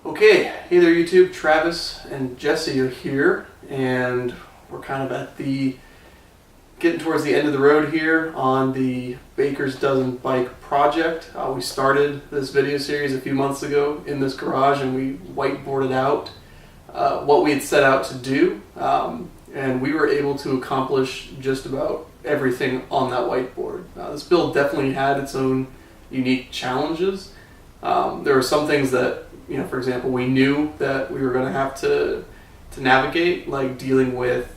Okay, hey there YouTube, Travis and Jesse are here, and we're kind of getting towards the end of the road here on the Baker's Dozen bike project. We started this video series a few months ago in this garage, and we whiteboarded out what we had set out to do, and we were able to accomplish just about everything on that whiteboard. This build definitely had its own unique challenges. There were some things that, for example, we knew that we were going to have to navigate, like dealing with,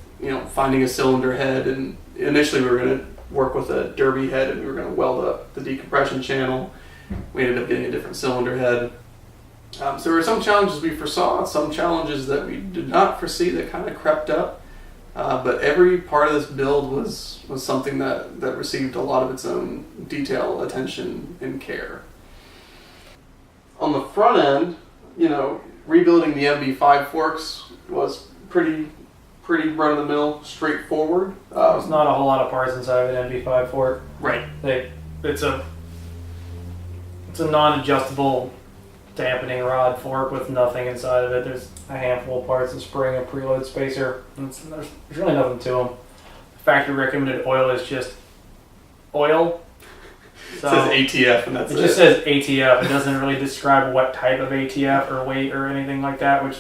finding a cylinder head. And initially we were going to work with a derby head, and we were going to weld up the decompression channel. We ended up getting a different cylinder head. So there were some challenges we foresaw, some challenges that we did not foresee that kind of crept up. But every part of this build was something that received a lot of its own detail, attention, and care. On the front end, rebuilding the MB5 forks was pretty run-of-the-mill, straightforward. There's not a whole lot of parts inside of an MB5 fork. Right. It's a non-adjustable dampening rod fork with nothing inside of it. There's a handful of parts, a spring, a preload spacer. There's really nothing to them. Factory recommended oil is just oil. So it says ATF, and that's it. It just says ATF. It doesn't really describe what type of ATF or weight or anything like that, which,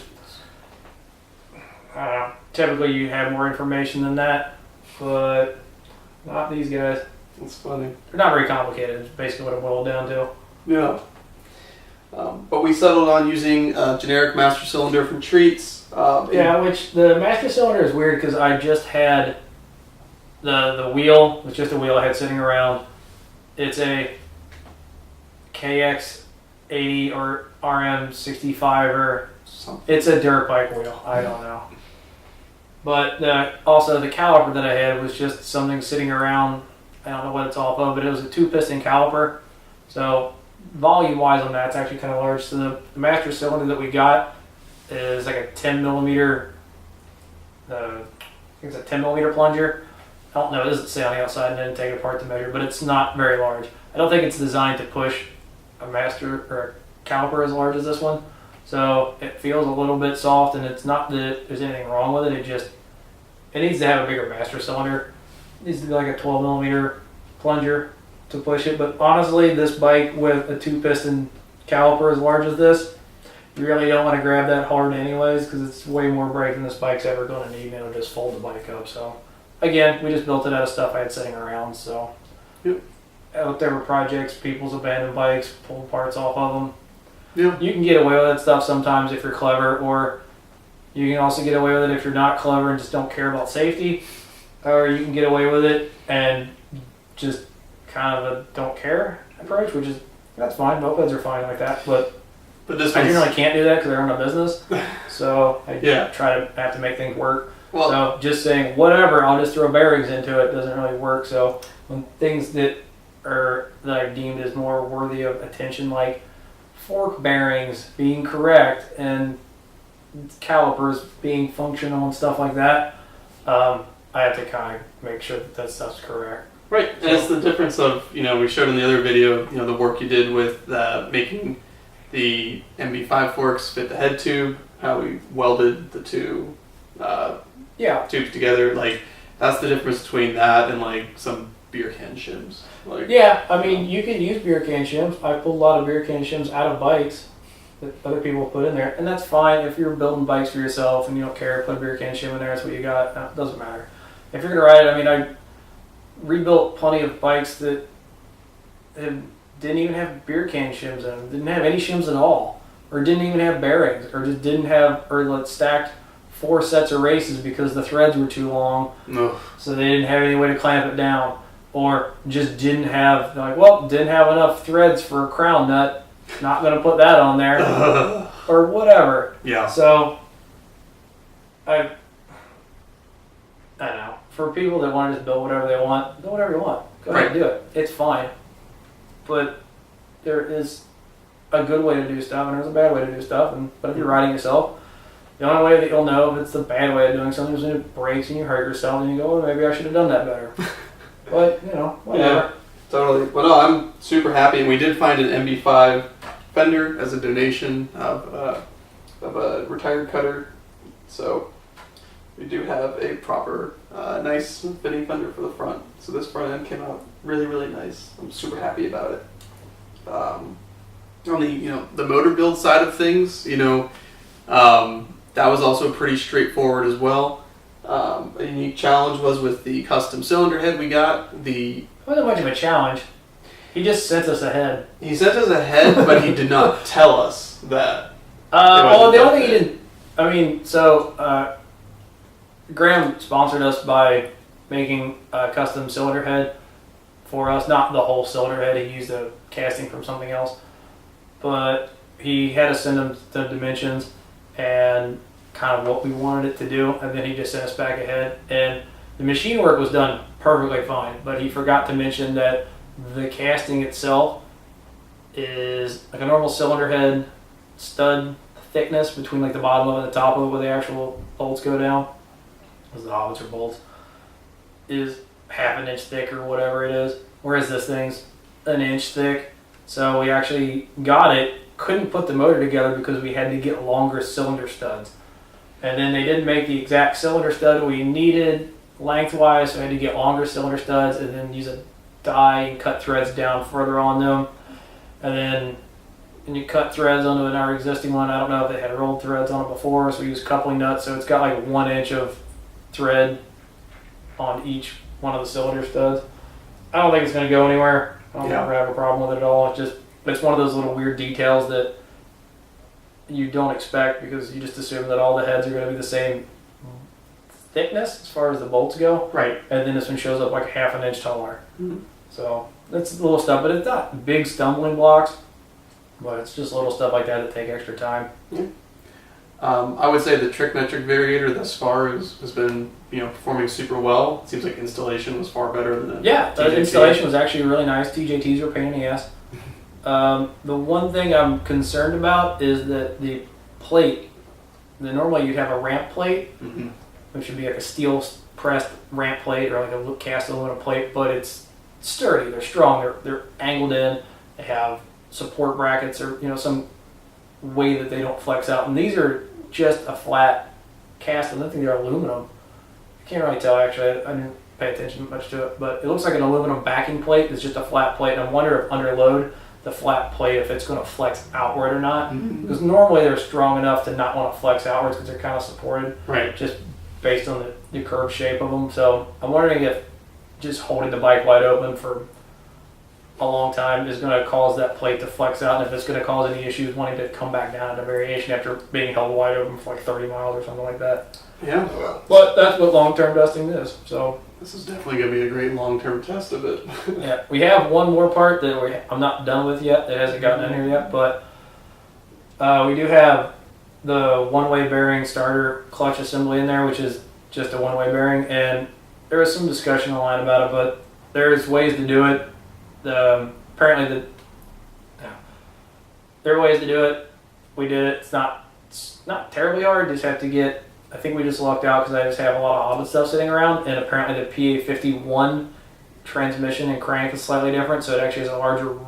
I don't know. Typically you have more information than that, but not these guys. That's funny. They're not very complicated. It's basically what it boiled down to. Yeah. But we settled on using a generic master cylinder from Treats. Which the master cylinder is weird because I just had the wheel. It's just a wheel I had sitting around. It's a KX80 or RM65 or something. It's a dirt bike wheel. I don't know. But also the caliper that I had was just something sitting around. I don't know what it's off of, but it was a 2-piston caliper. So volume-wise on that, it's actually kind of large. So the master cylinder that we got is like a 10 millimeter. I think it's a 10 millimeter plunger. I don't know, it doesn't say on the outside, and I didn't take it apart to measure, but it's not very large. I don't think it's designed to push a master or a caliper as large as this one. So it feels a little bit soft, and it's not that there's anything wrong with it. It needs to have a bigger master cylinder. It needs to be like a 12 millimeter plunger to push it. But honestly, this bike with a 2-piston caliper as large as this, you really don't want to grab that hard anyways, because it's way more brake than this bike's ever going to need, and it'll just fold the bike up. So again, we just built it out of stuff I had sitting around. So yep. Out there were projects, people's abandoned bikes, pulled parts off of them. Yeah. You can get away with that stuff sometimes if you're clever, or you can also get away with it if you're not clever and just don't care about safety, or you can get away with it and just kind of a don't care approach, which is, that's fine. Mopeds are fine like that, but this I generally can't do that because I run a business, so I have to make things work. Well, so just saying whatever, I'll just throw bearings into it doesn't really work. So when things that I've deemed as more worthy of attention, like fork bearings being correct and calipers being functional and stuff like that, I have to kind of make sure that stuff's correct. Right, and it's the difference of, we showed in the other video, the work you did with making the MB5 forks fit the head tube, how we welded the two tubes together. Like, that's the difference between that and like some beer can shims. You can use beer can shims. I pulled a lot of beer can shims out of bikes that other people put in there, and that's fine if you're building bikes for yourself and you don't care. Put a beer can shim in there. That's what you got. It doesn't matter. If you're gonna ride it, I rebuilt plenty of bikes that didn't even have beer can shims in them, didn't have any shims at all, or didn't even have bearings, or just didn't have, or stacked 4 sets of races because the threads were too long, so they didn't have any way to clamp it down, or just didn't have enough threads for a crown nut, not going to put that on there, or whatever. Yeah. So, I don't know. For people that want to just build whatever they want, build whatever you want. Go ahead and do it. It's fine. But there is a good way to do stuff, and there's a bad way to do stuff. But if you're riding yourself, the only way that you'll know if it's the bad way of doing something is when it breaks and you hurt yourself, and you go, well, maybe I should have done that better. But, whatever. Yeah, totally. Well, no, I'm super happy, and we did find an MB5 fender as a donation of tire cutter. So we do have a proper, nice fitting fender for the front. So this front end came out really, really nice. I'm super happy about it. On the, the motor build side of things, that was also pretty straightforward as well. A unique challenge was with the custom cylinder head we got. It wasn't much of a challenge. He just sent us ahead. He sent us ahead, but he did not tell us that. Well, the only thing he didn't. Graham sponsored us by making a custom cylinder head for us. Not the whole cylinder head. He used a casting from something else. But he had us send him the dimensions and kind of what we wanted it to do, and then he just sent us back ahead. And the machine work was done perfectly fine, but he forgot to mention that the casting itself is like a normal cylinder head stud thickness between like the bottom of it and the top of it where the actual bolts go down, because the hobbits are bolts, is half an inch thick or whatever it is, whereas this thing's an inch thick. So we actually got it, couldn't put the motor together because we had to get longer cylinder studs. And then they didn't make the exact cylinder stud we needed lengthwise, so we had to get longer cylinder studs and then use a die and cut threads down further on them. And then you cut threads onto our existing one. I don't know if they had rolled threads on it before, so we used coupling nuts. So it's got like 1 inch of thread on each one of the cylinder studs. I don't think it's going to go anywhere. I don't think we're going to have a problem with it at all. It's one of those little weird details that you don't expect because you just assume that all the heads are going to be the same thickness as far as the bolts go. Right. And then this one shows up like half an inch taller. Mm-hmm. So that's the little stuff, but it's not big stumbling blocks, but it's just little stuff like that that take extra time. Yeah. I would say the trick metric variator thus far has been performing super well. It seems like installation was far better than the installation was actually really nice. TJTs were a pain in the ass. The one thing I'm concerned about is that the plate, normally you'd have a ramp plate, mm-hmm. which would be like a steel pressed ramp plate or like a cast aluminum plate, but it's sturdy, they're strong, they're angled in, they have support brackets or some way that they don't flex out. And these are just a flat cast, and I think they're aluminum. I can't really tell actually, I didn't pay attention much to it, but it looks like an aluminum backing plate. It's just a flat plate, and I wonder if under load, the flat plate, if it's going to flex outward or not. Mm-hmm. Because normally they're strong enough to not want to flex outwards because they're kind of supported. Right. Just based on the curved shape of them. So I'm wondering if just holding the bike wide open for a long time is going to cause that plate to flex out, and if it's going to cause any issues wanting to come back down into variation after being held wide open for like 30 miles or something like that. Yeah. But that's what long-term dusting is. So this is definitely going to be a great long-term test of it. yeah, we have one more part that I'm not done with yet. That hasn't gotten in here yet, but we do have the one-way bearing starter clutch assembly in there, which is just a one-way bearing, and there was some discussion online about it, but there's ways to do it. There are ways to do it. We did it. It's not terribly hard. You just have to get. I think we just lucked out because I just have a lot of HOBBIT stuff sitting around, and apparently the PA51 transmission and crank is slightly different, so it actually has a larger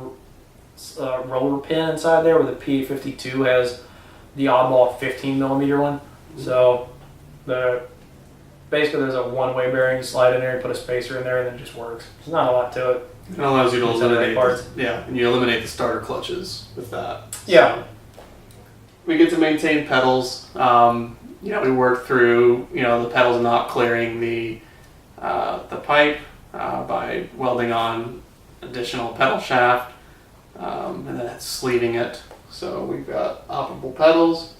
roller pin inside there, where the PA52 has the oddball 15 millimeter one. So basically there's a one-way bearing. You slide in there and put a spacer in there, and it just works. There's not a lot to it. It allows you to eliminate parts. and you eliminate the starter clutches with that. Yeah. So we get to maintain pedals. We work through the pedals not clearing the pipe by welding on additional pedal shaft, and then sleeving it. So we've got operable pedals.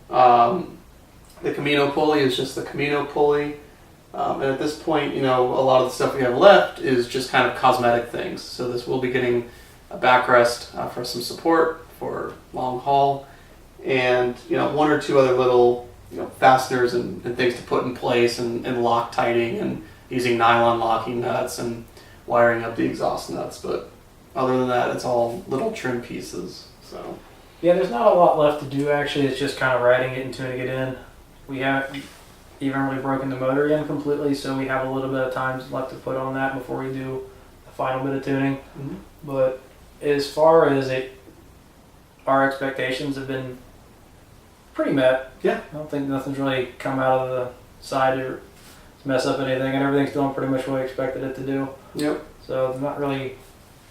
The Camino pulley is just the Camino pulley. And at this point, a lot of the stuff we have left is just kind of cosmetic things. So this will be getting a backrest for some support for long haul, and one or two other little fasteners and things to put in place, and Loctiting and using nylon locking nuts and wiring up the exhaust nuts. But other than that, it's all little trim pieces. So yeah, there's not a lot left to do actually. It's just kind of riding it and tuning it in. We haven't even really broken the motor in completely, so we have a little bit of time left to put on that before we do the final bit of tuning. Mm-hmm. But as far as our expectations have been pretty met. Yeah. I don't think nothing's really come out of the side to mess up anything, and everything's doing pretty much what I expected it to do. Yep. So not really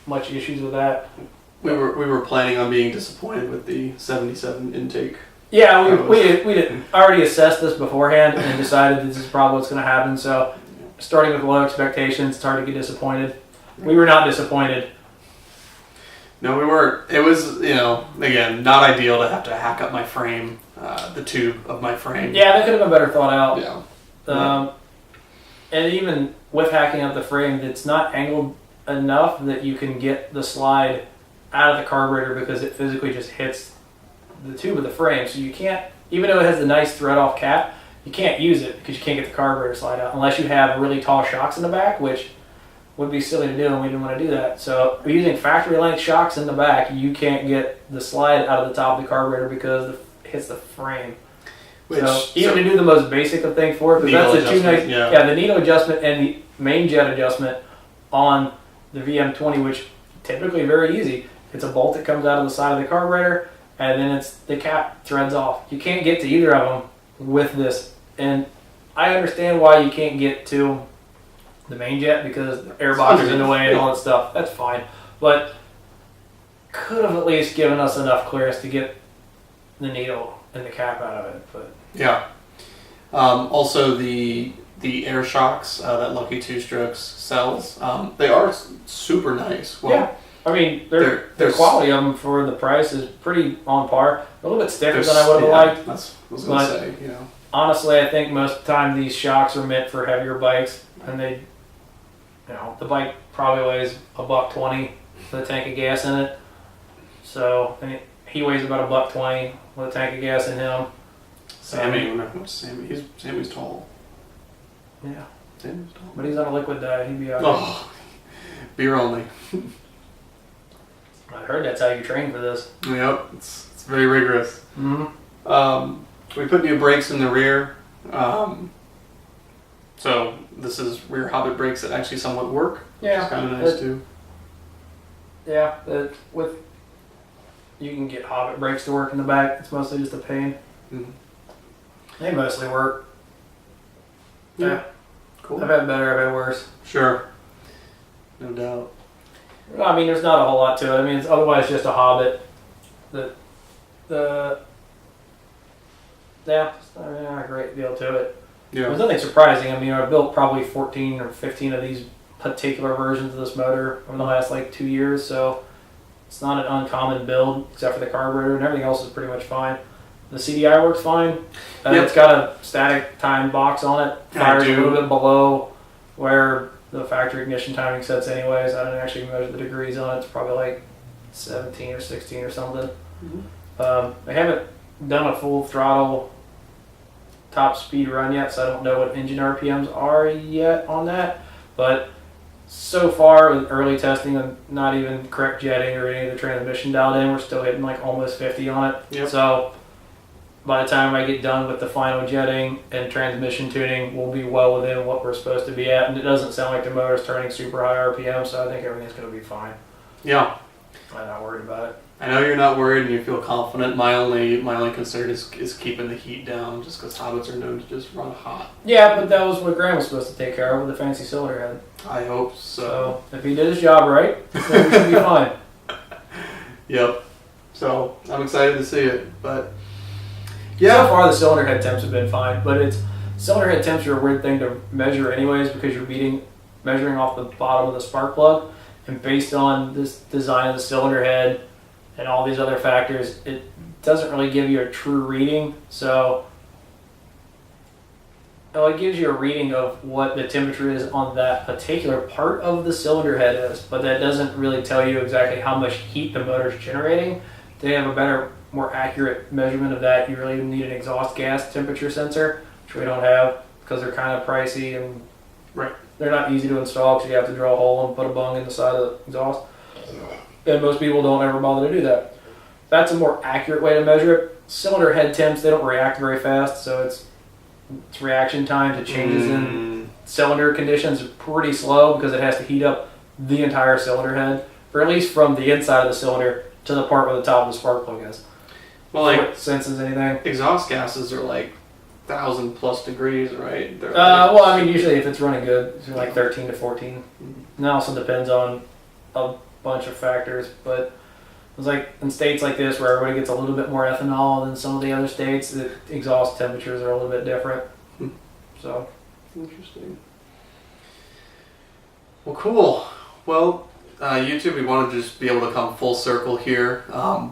much issues with that. We were planning on being disappointed with the 77 intake. Yeah, we did already assessed this beforehand and decided this is probably what's going to happen. So starting with low expectations, it's hard to get disappointed. We were not disappointed. No, we weren't. It was, again, not ideal to have to hack up my frame, the tube of my frame. Yeah, that could have been better thought out. Yeah. And even with hacking up the frame, it's not angled enough that you can get the slide out of the carburetor because it physically just hits the tube of the frame. So you can't, even though it has the nice thread off cap, you can't use it because you can't get the carburetor slide out unless you have really tall shocks in the back, which would be silly to do, and we didn't want to do that. So using factory length shocks in the back, you can't get the slide out of the top of the carburetor because it hits the frame. Even to do the most basic of things for it, because that's the the needle adjustment and the main jet adjustment on the VM20, which typically very easy. It's a bolt that comes out of the side of the carburetor, and then it's the cap threads off. You can't get to either of them with this, and I understand why you can't get to the main jet because the air box is in the way and all that stuff. That's fine, but could have at least given us enough clearance to get the needle and the cap out of it. But yeah. Also, the air shocks that Lucky Two Strokes sells, they are super nice. Well, yeah. I mean, the quality of them for the price is pretty on par. A little bit stiffer than I would have liked. That's what I was going to say. Honestly, I think most of the time these shocks are meant for heavier bikes, and they, the bike probably weighs $120 with a tank of gas in it. So he weighs about $120 with a tank of gas in him. Sammy, we're not going to Sammy. Sammy's tall. Yeah. Sammy's tall. But he's on a liquid diet. He'd be all right. Oh, beer only. I heard that's how you train for this. Yep, it's very rigorous. Mm-hmm. We put new brakes in the rear. So this is rear Hobbit brakes that actually somewhat work. Yeah. It's kind of nice too. Yeah, you can get Hobbit brakes to work in the back. It's mostly just a pain. Mm-hmm. They mostly work. Yeah. Cool. I've had better, I've had worse. Sure. No doubt. I mean, there's not a whole lot to it. I mean, it's otherwise just a Hobbit. Not a great deal to it. Yeah. There's nothing surprising. I mean, I've built probably 14 or 15 of these particular versions of this motor over the last 2 years, so it's not an uncommon build except for the carburetor, and everything else is pretty much fine. The CDI works fine. It's got a static time box on it. Fires a little bit below where the factory ignition timing sets anyways. I didn't actually measure the degrees on it. It's probably 17 or 16 or something. Mm-hmm. I haven't done a full throttle top speed run yet, so I don't know what engine RPMs are yet on that. But so far with early testing and not even correct jetting or any of the transmission dialed in, we're still hitting almost 50 on it. Yep. So by the time I get done with the final jetting and transmission tuning, we'll be well within what we're supposed to be at, and it doesn't sound like the motor's turning super high RPM, so I think everything's going to be fine. Yeah. I'm not worried about it. I know you're not worried and you feel confident. My only concern is keeping the heat down, just because Hobbits are known to just run hot. Yeah, but that was what Graham was supposed to take care of with the fancy cylinder head. I hope so. So if he did his job right, then we should be fine. Yep. So I'm excited to see it, but yeah. So far the cylinder head temps have been fine, but cylinder head temps are a weird thing to measure anyways because you're measuring off the bottom of the spark plug, and based on this design of the cylinder head and all these other factors, it doesn't really give you a true reading. So it gives you a reading of what the temperature is on that particular part of the cylinder head is, but that doesn't really tell you exactly how much heat the motor's generating. To have a better, more accurate measurement of that, you really need an exhaust gas temperature sensor, which we don't have because they're kind of pricey and they're not easy to install because you have to drill a hole and put a bung in the side of the exhaust. And most people don't ever bother to do that. That's a more accurate way to measure it. Cylinder head temps, they don't react very fast, so its reaction time to changes in cylinder conditions is pretty slow because it has to heat up the entire cylinder head, or at least from the inside of the cylinder to the part where the top of the spark plug is. Well, like foot senses anything. exhaust gases are like 1,000+ degrees, right? They're Well, I mean, usually if it's running good, it's like 13 to 14. And it also depends on a bunch of factors, but it's like in states like this where everybody gets a little bit more ethanol than some of the other states, the exhaust temperatures are a little bit different. So interesting. Well, cool. Well, YouTube, we want to just be able to come full circle here.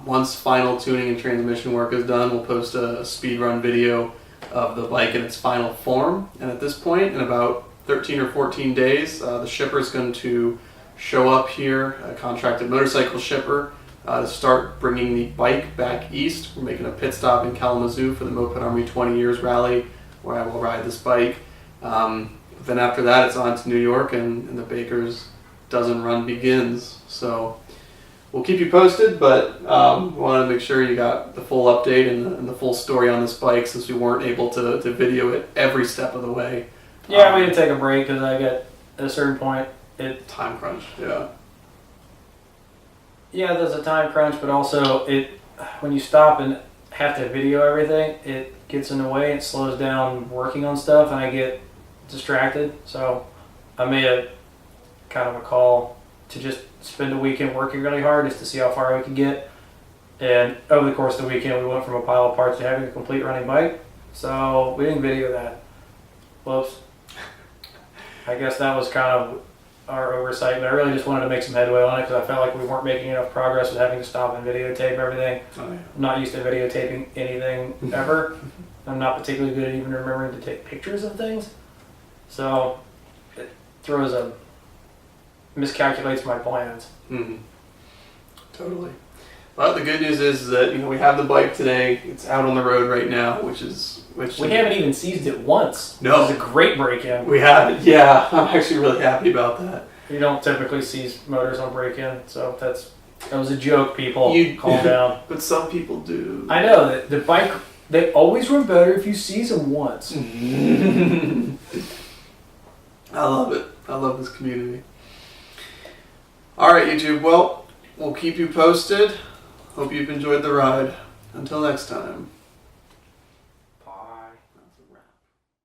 Once final tuning and transmission work is done, we'll post a speed run video of the bike in its final form. And at this point, in about 13 or 14 days, the shipper is going to show up here, a contracted motorcycle shipper, to start bringing the bike back east. We're making a pit stop in Kalamazoo for the Moped Army 20 Years Rally, where I will ride this bike. Then after that, it's on to New York, and the Baker's Dozen run begins. So we'll keep you posted, but we wanted to make sure you got the full update and the full story on this bike, since we weren't able to video it every step of the way. yeah, we had to take a break because I got at a certain point Time crunch, yeah. Yeah, there's a time crunch, but also when you stop and have to video everything, it gets in the way. It slows down working on stuff, and I get distracted. So I made a kind of a call to just spend a weekend working really hard just to see how far we could get. And over the course of the weekend, we went from a pile of parts to having a complete running bike. So we didn't video that. Whoops. I guess that was kind of our oversight, but I really just wanted to make some headway on it because I felt like we weren't making enough progress with having to stop and videotape everything. Oh, yeah. I'm not used to videotaping anything ever. I'm not particularly good at even remembering to take pictures of things. So it miscalculates my plans. Mm-hmm. Totally. But the good news is that we have the bike today. It's out on the road right now, which we haven't even seized it once. No, it was a great break-in. We haven't. Yeah, I'm actually really happy about that. You don't typically seize motors on break-in, so that was a joke. People, calm down. But some people do. I know that the bike, they always run better if you seize them once. I love it. I love this community. All right, YouTube. Well, we'll keep you posted. Hope you've enjoyed the ride. Until next time.